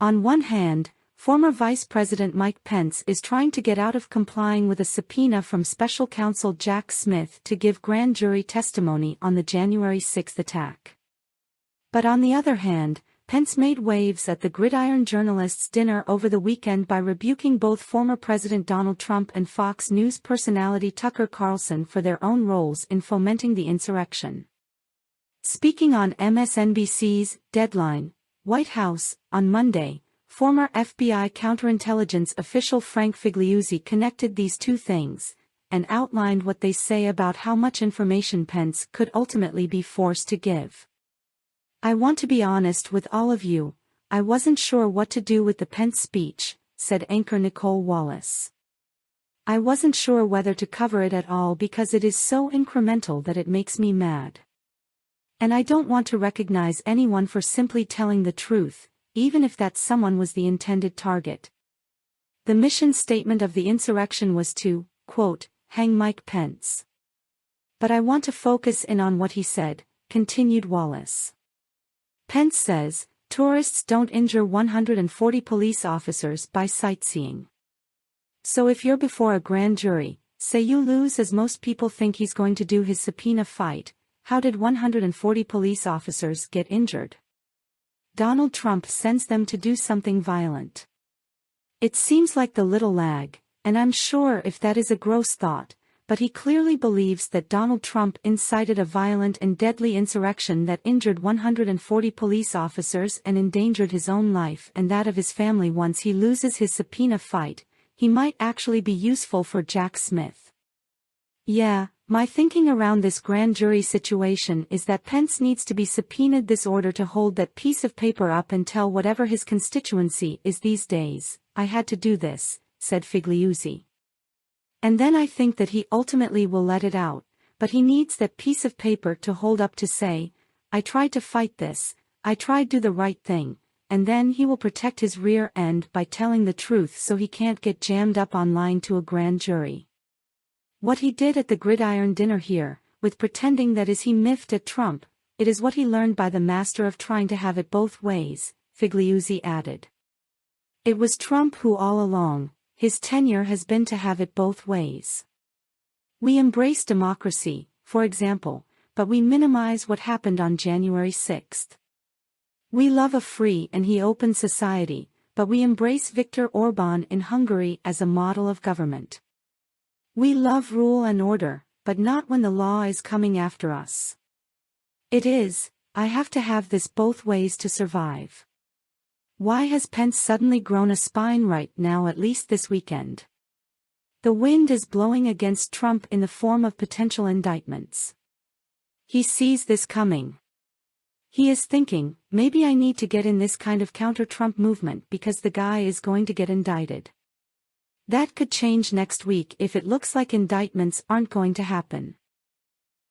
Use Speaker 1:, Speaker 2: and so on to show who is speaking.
Speaker 1: On one hand, former Vice President Mike Pence is trying to get out of complying with a subpoena from special counsel Jack Smith to give grand jury testimony on the January 6 attack. But on the other hand, Pence made waves at the Gridiron journalists' dinner over the weekend by rebuking both former President Donald Trump and Fox News personality Tucker Carlson for their own roles in fomenting the insurrection. Speaking on MSNBC's Deadline, White House, on Monday, former FBI counterintelligence official Frank Figliuzzi connected these two things, and outlined what they say about how much information Pence could ultimately be forced to give. "I want to be honest with all of you, I wasn't sure what to do with the Pence speech," said anchor Nicole Wallace. "I wasn't sure whether to cover it at all because it is so incremental that it makes me mad. And I don't want to recognize anyone for simply telling the truth, even if that someone was the intended target." The mission statement of the insurrection was to, quote, "hang Mike Pence." "But I want to focus in on what he said," continued Wallace. Pence says, "Tourists don't injure 140 police officers by sightseeing. So if you're before a grand jury, say you lose as most people think he's going to do his subpoena fight, how did 140 police officers get injured? Donald Trump sends them to do something violent. It seems like the little lag, and I'm sure if that is a gross thought, but he clearly believes that Donald Trump incited a violent and deadly insurrection that injured 140 police officers and endangered his own life and that of his family. Once he loses his subpoena fight, he might actually be useful for Jack Smith. Yeah, my thinking around this grand jury situation is that Pence needs to be subpoenaed this order to hold that piece of paper up and tell whatever his constituency is these days, I had to do this, said Figliuzzi. And then I think that he ultimately will let it out, but he needs that piece of paper to hold up to say, I tried to fight this, I tried to do the right thing, and then he will protect his rear end by telling the truth so he can't get jammed up online to a grand jury. What he did at the Gridiron dinner here, with pretending that is he miffed at Trump, it is what he learned by the master of trying to have it both ways, Figliuzzi added. It was Trump who all along, his tenure has been to have it both ways. We embrace democracy, for example, but we minimize what happened on January 6. We love a free and open society, but we embrace Viktor Orbán in Hungary as a model of government. We love rule and order, but not when the law is coming after us. It is, I have to have this both ways to survive. Why has Pence suddenly grown a spine right now, at least this weekend? The wind is blowing against Trump in the form of potential indictments. He sees this coming. He is thinking, maybe I need to get in this kind of counter-Trump movement because the guy is going to get indicted. That could change next week if it looks like indictments aren't going to happen.